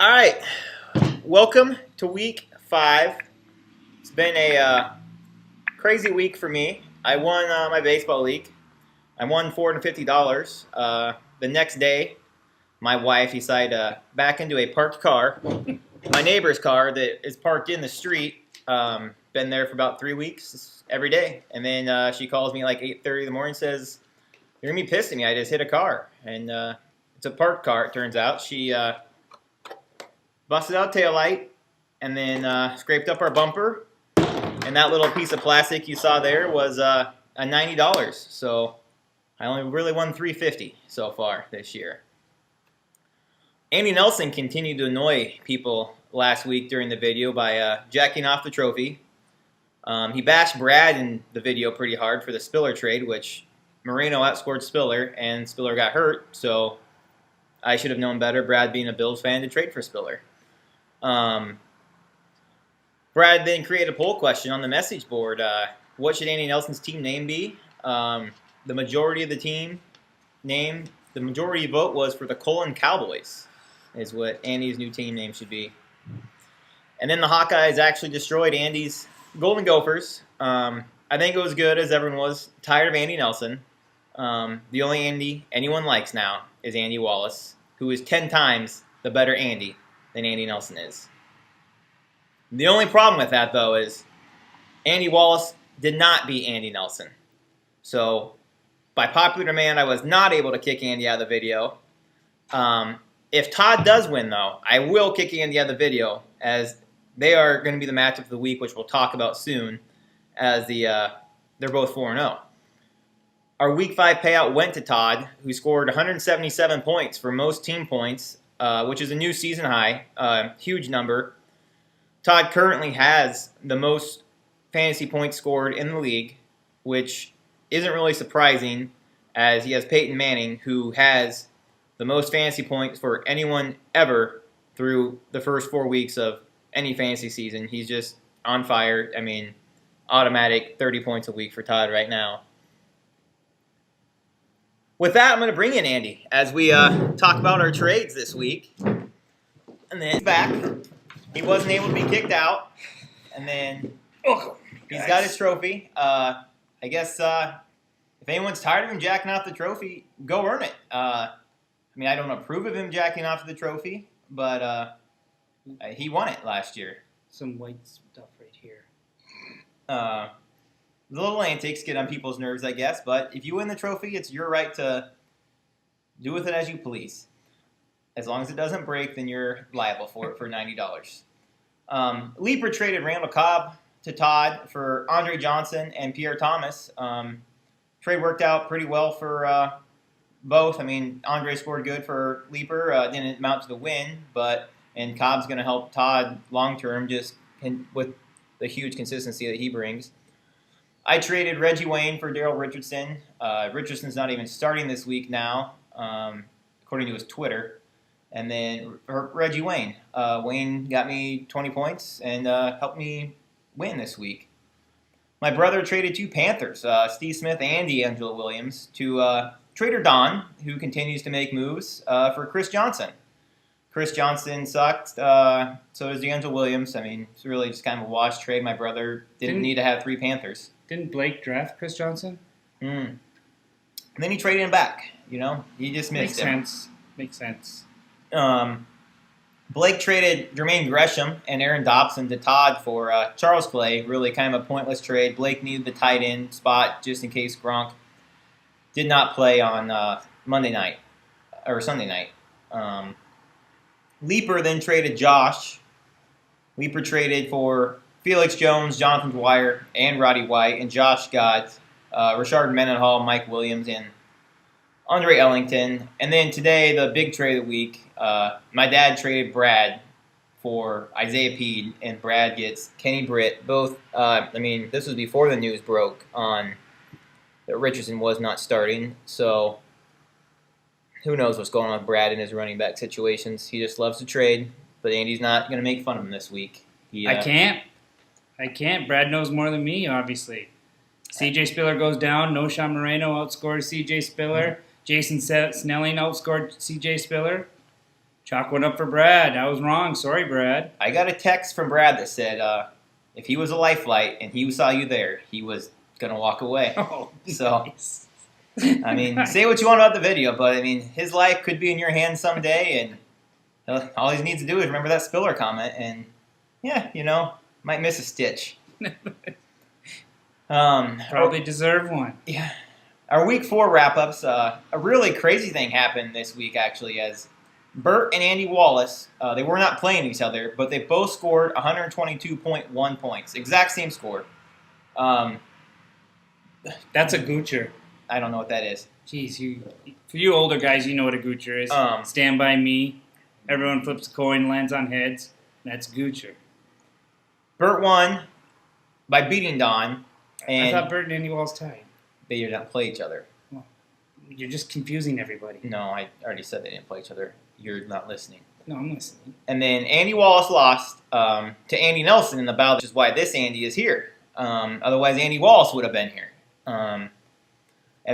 All right, welcome to week 5. It's been a crazy week for me. I won my baseball league. I won $450. The next day, my wife decided to back into a parked car, my neighbor's car that is parked in the street. Been there for about 3 weeks every day, and then she calls me like 8:30 in the morning and says, "You're gonna be pissed at me. I just hit a car," and it's a parked car. It turns out she busted out taillight and then scraped up our bumper. And that little piece of plastic you saw there was a $90. So I only really won $350 so far this year. Andy Nelson continued to annoy people last week during the video by jacking off the trophy. He bashed Brad in the video pretty hard for the Spiller trade, which Moreno outscored Spiller, and Spiller got hurt. So I should have known better, Brad being a Bills fan, to trade for Spiller. Brad then created a poll question on the message board. What should Andy Nelson's team name be? The majority of the team name, the majority vote was for the Colon Cowboys, is what Andy's new team name should be. And then the Hawkeyes actually destroyed Andy's Golden Gophers. I think it was good, as everyone was tired of Andy Nelson. The only Andy anyone likes now is Andy Wallace, who is 10 times the better Andy than Andy Nelson is. The only problem with that, though, is Andy Wallace did not beat Andy Nelson. So, by popular demand, I was not able to kick Andy out of the video. If Todd does win, though, I will kick Andy out of the video, as they are going to be the matchup of the week, which we'll talk about soon, as they're both 4-0. Our Week 5 payout went to Todd, who scored 177 points for most team points, which is a new season high, huge number. Todd currently has the most fantasy points scored in the league, which isn't really surprising, as he has Peyton Manning, who has the most fantasy points for anyone ever through the first 4 weeks of any fantasy season. He's just on fire. I mean, automatic 30 points a week for Todd right now. With that, I'm going to bring in Andy as we talk about our trades this week. And then he's back. He wasn't able to be kicked out. And then he's got his trophy. I guess if anyone's tired of him jacking off the trophy, go earn it. I mean, I don't approve of him jacking off the trophy, but he won it last year. Some white stuff right here. The little antics get on people's nerves, I guess, but if you win the trophy, it's your right to do with it as you please. As long as it doesn't break, then you're liable for it for $90. Leaper traded Randall Cobb to Todd for Andre Johnson and Pierre Thomas. Trade worked out pretty well for both. I mean, Andre scored good for Leaper. Didn't amount to the win, and Cobb's going to help Todd long-term just with the huge consistency that he brings. I traded Reggie Wayne for Daryl Richardson. Richardson's not even starting this week now, according to his Twitter. And then Reggie Wayne. Wayne got me 20 points and helped me win this week. My brother traded 2 Panthers, Steve Smith and D'Angelo Williams, to Trader Don, who continues to make moves, for Chris Johnson. Chris Johnson sucked, so does D'Angelo Williams. I mean, it's really just kind of a wash trade. My brother didn't need to have 3 Panthers. Didn't Blake draft Chris Johnson? And then he traded him back. You know, he just missed him. Makes sense. Blake traded Jermaine Gresham and Aaron Dobson to Todd for Charles Clay. Really kind of a pointless trade. Blake needed the tight end spot just in case Gronk did not play on Monday night or Sunday night. Leaper then traded Josh. Leaper traded for Felix Jones, Jonathan Dwyer, and Roddy White, and Josh got Rashard Mendenhall, Mike Williams, and Andre Ellington. And then today, the big trade of the week, my dad traded Brad for Isaiah Peed, and Brad gets Kenny Britt. Both, this was before the news broke on that Richardson was not starting, so who knows what's going on with Brad in his running back situations. He just loves to trade, but Andy's not going to make fun of him this week. I can't. Brad knows more than me, obviously. C.J. Spiller goes down. Noshawn Moreno outscored C.J. Spiller. Jason Snelling outscored C.J. Spiller. Chalk went up for Brad. I was wrong. Sorry, Brad. I got a text from Brad that said if he was a life light and he saw you there, he was gonna walk away. Oh, So, nice. I mean, say what you want about the video, but I mean, his life could be in your hands someday, and all he needs to do is remember that Spiller comment, and yeah, might miss a stitch. Probably deserve one. Yeah. Our week 4 wrap-ups, a really crazy thing happened this week, actually, as Bert and Andy Wallace, they were not playing each other, but they both scored 122.1 points. Exact same score. That's a goocher. I don't know what that is. Jeez, for you older guys, you know what a goocher is. Stand by me. Everyone flips a coin, lands on heads. That's goocher. Bert won by beating Don. And I thought Bert and Andy Wallace tied. they did not play each other. Well, you're just confusing everybody. No, I already said they didn't play each other. You're not listening. No, I'm listening. And then Andy Wallace lost to Andy Nelson in the battle, which is why this Andy is here. Otherwise, Andy Wallace would have been here. And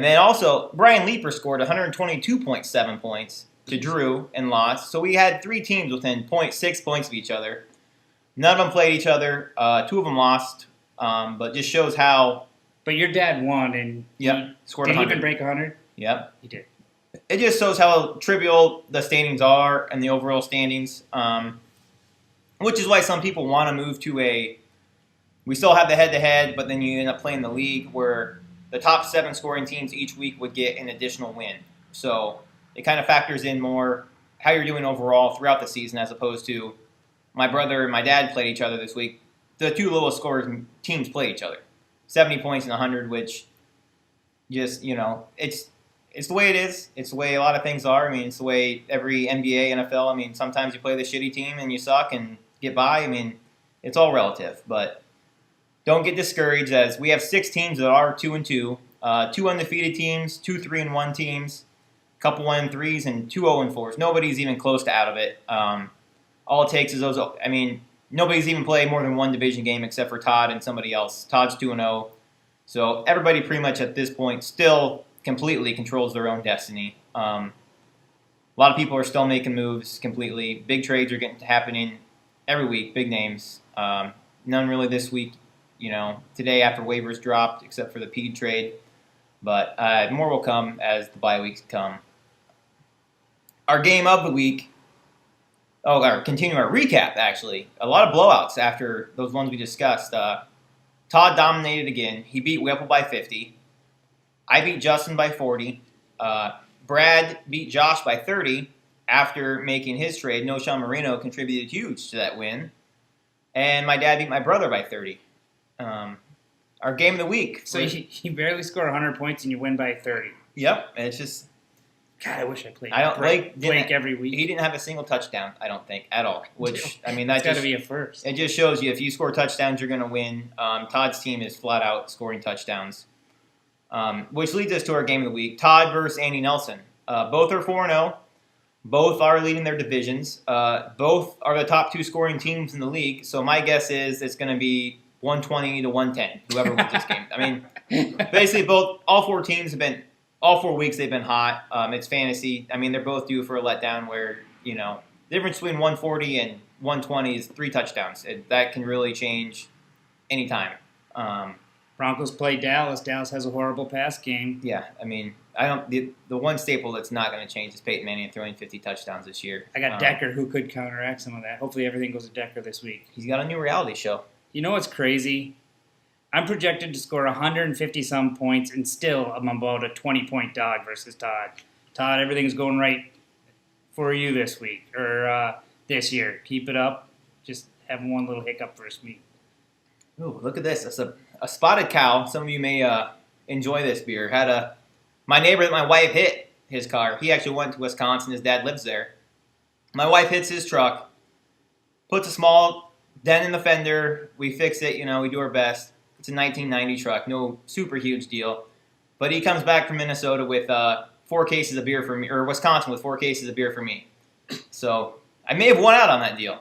then also, Brian Leeper scored 122.7 points to Drew and lost. So we had 3 teams within 0.6 points of each other. None of them played each other. 2 of them lost. But just shows how. But your dad won, and scored did 100. he even break 100? Yep. He did. It just shows how trivial the standings are and the overall standings, which is why some people want to move to we still have the head-to-head, but then you end up playing the league where the top 7 scoring teams each week would get an additional win. So it kind of factors in more how you're doing overall throughout the season as opposed to my brother and my dad played each other this week. The 2 lowest scoring teams played each other. 70 points and 100, which just, it's the way it is. It's the way a lot of things are. I mean, it's the way every NBA, NFL, I mean, sometimes you play the shitty team and you suck and get by. I mean, it's all relative. But don't get discouraged as we have 6 teams that are 2-2. 2 undefeated teams, 2 3-1 teams, a couple 1-3s, and 2 0-4s. Nobody's even close to out of it. All it takes is those. I mean, nobody's even played more than 1 division game except for Todd and somebody else. Todd's 2-0. So everybody pretty much at this point still completely controls their own destiny. A lot of people are still making moves completely. Big trades are getting happening every week, big names. None really this week, today after waivers dropped, except for the Pede trade. But more will come as the bye weeks come. Our game of the week. Continue our recap, actually. A lot of blowouts after those ones we discussed. Todd dominated again. He beat Whipple by 50. I beat Justin by 40. Brad beat Josh by 30 after making his trade. No Sean Marino contributed huge to that win. And my dad beat my brother by 30. Our game of the week. So you barely score 100 points and you win by 30. Yep. And it's just... God, I wish I played Blake every week. He didn't have a single touchdown, I don't think, at all. Which, I mean, that's got to be a first. It just shows you if you score touchdowns, you're going to win. Todd's team is flat out scoring touchdowns. Which leads us to our game of the week. Todd versus Andy Nelson. Both are 4-0. Both are leading their divisions. Both are the top 2 scoring teams in the league. So my guess is it's going to be 120 to 110, whoever wins this game. I mean, basically all 4 teams have been... All 4 weeks they've been hot. It's fantasy. I mean, they're both due for a letdown where, the difference between 140 and 120 is 3 touchdowns. That can really change anytime. Broncos play Dallas. Dallas has a horrible pass game. Yeah, I mean, the one staple that's not going to change is Peyton Manning throwing 50 touchdowns this year. I got Decker who could counteract some of that. Hopefully everything goes to Decker this week. He's got a new reality show. You know what's crazy? I'm projected to score 150-some points, and still I'm about a 20-point dog versus Todd. Todd, everything's going right for you this week, or this year. Keep it up. Just having one little hiccup first week. Ooh, look at this. That's a spotted cow. Some of you may enjoy this beer. My neighbor that my wife hit his car. He actually went to Wisconsin. His dad lives there. My wife hits his truck, puts a small dent in the fender. We fix it. We do our best. It's a 1990 truck, no super huge deal. But he comes back from Minnesota with 4 cases of beer for me, or Wisconsin with 4 cases of beer for me. So I may have won out on that deal.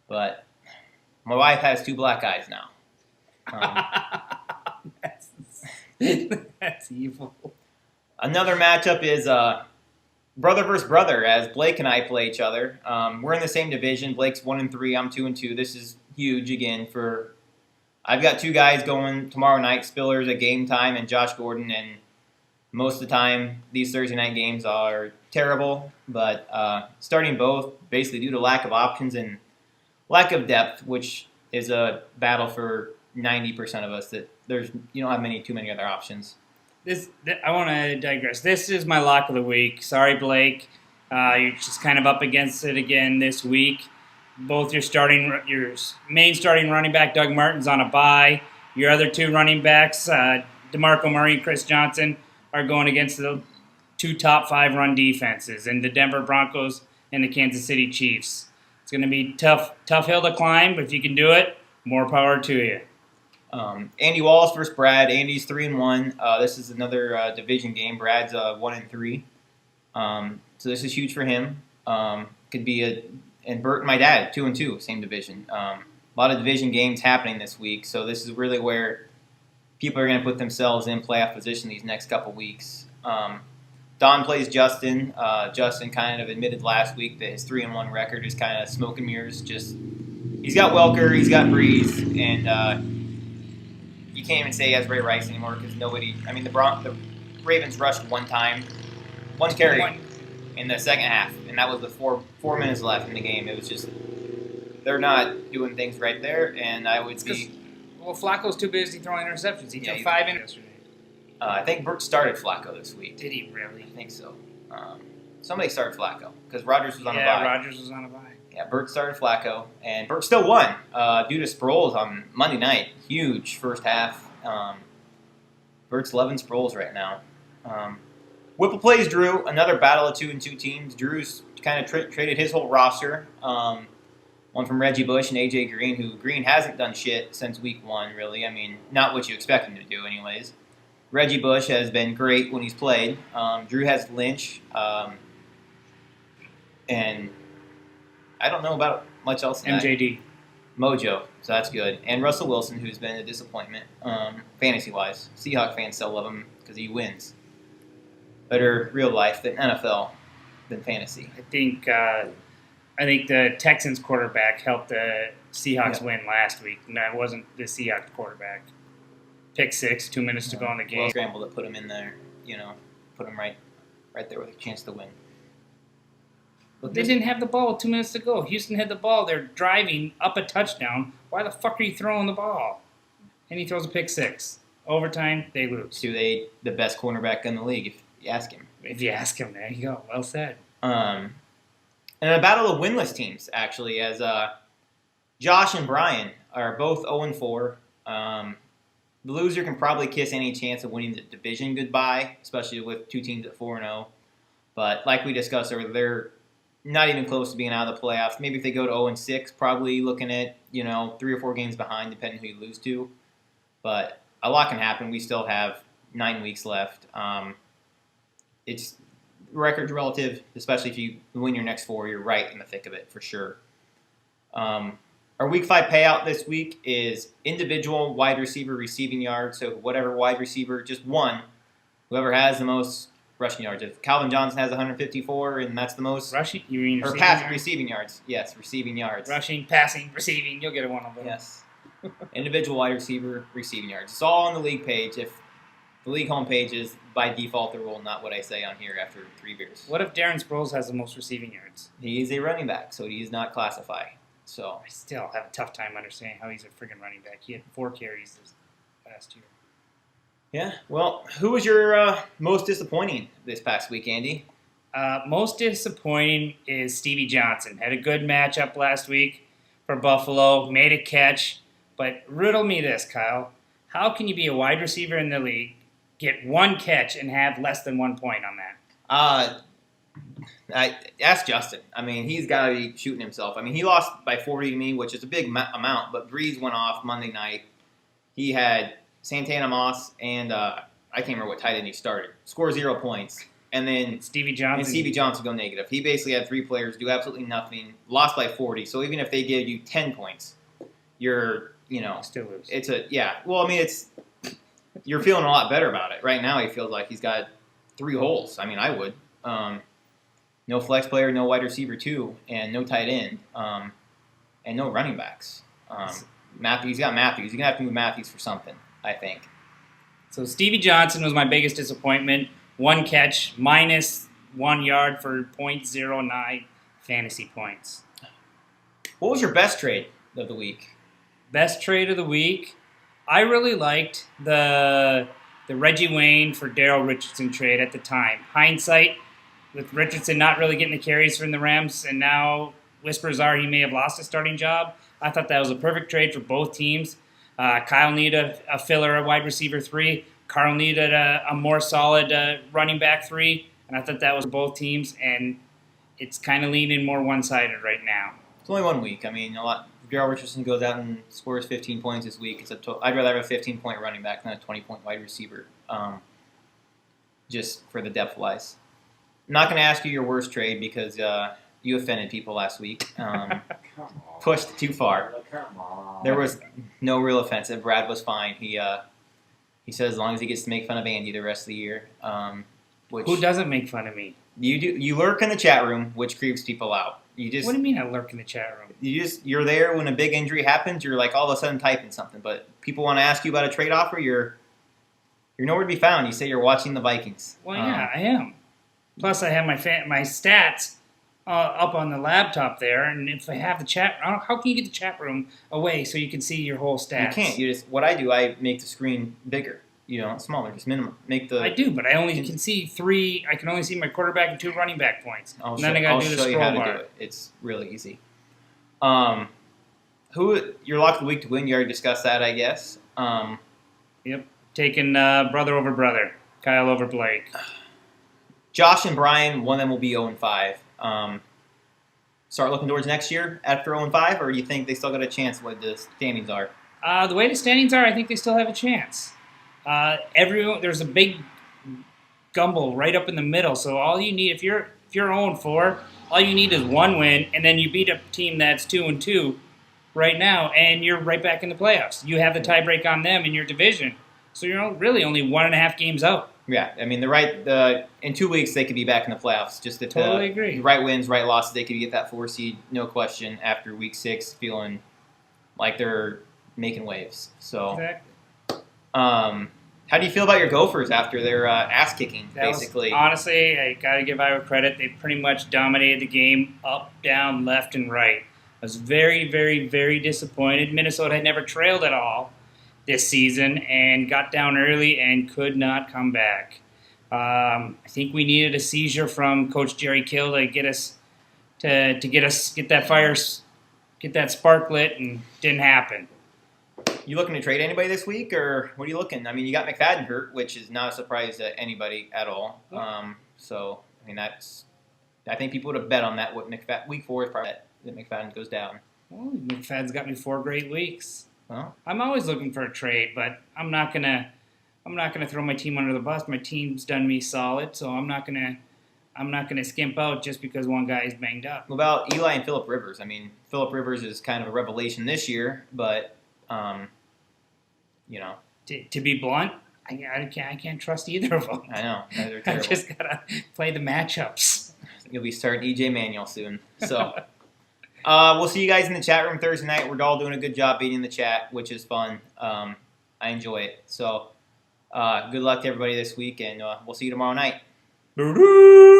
But my wife has 2 black eyes now. That's evil. Another matchup is brother versus brother, as Blake and I play each other. We're in the same division. Blake's 1-3. I'm 2-2. This is huge again for. I've got two guys going tomorrow night. Spillers at Game Time and Josh Gordon. And most of the time, these Thursday night games are terrible. But starting both, basically due to lack of options and lack of depth, which is a battle for 90% of us. That you don't have too many other options. I want to digress. This is my lock of the week. Sorry, Blake. You're just kind of up against it again this week. Both your main starting running back, Doug Martin's on a bye. Your other two running backs, DeMarco Murray and Chris Johnson, are going against the two top 5 run defenses in the Denver Broncos and the Kansas City Chiefs. It's going to be tough hill to climb, but if you can do it, more power to you. Andy Wallace versus Brad. Andy's 3-1. This is another division game. Brad's 1-3. So this is huge for him. Could be and Bert and my dad 2-2, same division. A lot of division games happening this week, so this is really where people are going to put themselves in playoff position these next couple weeks. Don plays Justin. Justin kind of admitted last week that his 3-1 record is kind of smoke and mirrors. Just he's got Welker, he's got Breeze, and you can't even say he has Ray Rice anymore because nobody. I mean, the Ravens rushed one carry in the second half, and that was with four minutes left in the game. It was just they're not doing things right there, and I would be. Well, Flacco's too busy throwing interceptions. He took 5 yesterday. I think Bert started Flacco this week. Did he really? I think so. Somebody started Flacco because Rodgers was on a bye. Yeah, Rodgers was on a bye. Yeah, Bert started Flacco, and Bert still won due to Sproles on Monday night. Huge first half. Bert's loving Sproles right now. Whipple plays Drew, another battle of 2-2 teams. Drew's kind of traded his whole roster. One from Reggie Bush and A.J. Green, who Green hasn't done shit since week 1, really. I mean, not what you expect him to do anyways. Reggie Bush has been great when he's played. Drew has Lynch. And I don't know about much else than MJD. Mojo, so that's good. And Russell Wilson, who's been a disappointment fantasy-wise. Seahawk fans still love him because he wins. Better real life than NFL than fantasy. I think the Texans quarterback helped the Seahawks win last week. No, it wasn't the Seahawks quarterback. Pick 6, 2 minutes to go in the game. Well, scramble to put him in there, put him right there with a chance to win. They didn't have the ball with 2 minutes to go. Houston had the ball. They're driving up a touchdown. Why the fuck are you throwing the ball? And he throws a pick 6. Overtime, they lose. The best cornerback in the league, if you ask him. If you ask him, there you go. Well said. And a battle of winless teams, actually, as Josh and Brian are both 0-4. The loser can probably kiss any chance of winning the division goodbye, especially with two teams at 4-0. But like we discussed earlier, they're not even close to being out of the playoffs. Maybe if they go to 0-6, probably looking at 3 or 4 games behind, depending who you lose to. But a lot can happen. We still have 9 weeks left. It's record's relative, especially if you win your next 4. You're right in the thick of it for sure. Our Week 5 payout this week is individual wide receiver receiving yards. So whatever wide receiver, just one, whoever has the most rushing yards. If Calvin Johnson has 154, and that's the most rushing, you mean or receiving yards? Yes, receiving yards. Rushing, passing, receiving. You'll get one of them. Yes. Individual wide receiver receiving yards. It's all on the league page. If the league homepage is by default the rule, not what I say on here after 3 beers. What if Darren Sproles has the most receiving yards? He's a running back, so he does not classify. So I still have a tough time understanding how he's a friggin' running back. He had 4 carries this last year. Yeah, well, who was your most disappointing this past week, Andy? Most disappointing is Stevie Johnson. Had a good matchup last week for Buffalo, made a catch. But riddle me this, Kyle. How can you be a wide receiver in the league, get 1 catch, and have less than 1 point on that? I asked Justin. I mean, he's got to be shooting himself. I mean, he lost by 40 to me, which is a big amount, but Breeze went off Monday night. He had Santana Moss and I can't remember what tight end he started. Score 0 points. And then Stevie Johnson go negative. He basically had 3 players do absolutely nothing, lost by 40. So even if they give you 10 points, you're, still lose. Well, I mean, you're feeling a lot better about it. Right now he feels like he's got 3 holes. I mean, I would. no flex player, no wide receiver too, and no tight end, and no running backs. He's got Matthews. You're gonna have to move Matthews for something, I think. So Stevie Johnson was my biggest disappointment. 1 catch, minus 1 yard for .09 fantasy points. What was your best trade of the week? Best trade of the week. I really liked the Reggie Wayne for Daryl Richardson trade at the time. Hindsight, with Richardson not really getting the carries from the Rams, and now whispers are he may have lost his starting job. I thought that was a perfect trade for both teams. Kyle needed a filler, a wide receiver 3. Carl needed a more solid running back 3, and I thought that was both teams, and it's kind of leaning more one-sided right now. It's only 1 week. I mean, Daryl Richardson goes out and scores 15 points this week. I'd rather have a 15-point running back than a 20-point wide receiver, just for the depth-wise. I'm not going to ask you your worst trade because you offended people last week. Pushed too far. There was no real offense. Brad was fine. He said as long as he gets to make fun of Andy the rest of the year. Who doesn't make fun of me? You do. You lurk in the chat room, which creeps people out. What do you mean I lurk in the chat room? You're there when a big injury happens. You're like all of a sudden typing something, but people want to ask you about a trade offer. You're nowhere to be found. You say you're watching the Vikings. Well, yeah, I am. Plus, I have my stats up on the laptop there, and if I have the chat, how can you get the chat room away so you can see your whole stats? You can't. What I do, I make the screen bigger. Smaller, just minimum. I do, but I only can see 3. I can only see my quarterback and 2 running back points. I'll then I got to do the show you scroll how bar. to do it. It's really easy. Your lock of the week to win? You already discussed that, I guess. Yep, taking brother over brother, Kyle over Blake. Josh and Brian, one of them will be 0-5. Start looking towards next year after 0-5, or you think they still got a chance what the standings are? The way the standings are, I think they still have a chance. There's a big gumble right up in the middle, so all you need, if you're 0-4, all you need is 1 win, and then you beat a team that's 2-2 right now, and you're right back in the playoffs. You have the tiebreak on them in your division, so you're really only 1.5 games out. Yeah, I mean in 2 weeks they could be back in the playoffs. Just if totally agree. Right wins, right losses, they could get that 4 seed, no question. After week 6, feeling like they're making waves. So, exactly. How do you feel about your Gophers after their ass kicking? Basically, honestly, I gotta give Iowa credit. They pretty much dominated the game, up, down, left, and right. I was very, very, very disappointed. Minnesota had never trailed at all this season and got down early and could not come back. I think we needed a seizure from Coach Jerry Kill to get us get that spark lit, and didn't happen. You looking to trade anybody this week, or what are you looking? I mean, you got McFadden hurt, which is not a surprise to anybody at all. So I mean, I think people would have bet on that. Week 4 is probably that McFadden goes down. Well, McFadden's got me 4 great weeks. Well, I'm always looking for a trade, but I'm not gonna throw my team under the bus. My team's done me solid, so I'm not gonna skimp out just because one guy is banged up. What about Eli and Phillip Rivers? I mean, Phillip Rivers is kind of a revelation this year, but To be blunt, I can't trust either of them. I know. They're I terrible. just gotta play the matchups. You'll be starting EJ Manuel soon. So we'll see you guys in the chat room Thursday night. We're all doing a good job beating the chat, which is fun. I enjoy it. So good luck to everybody this week, and we'll see you tomorrow night. Boo-doo!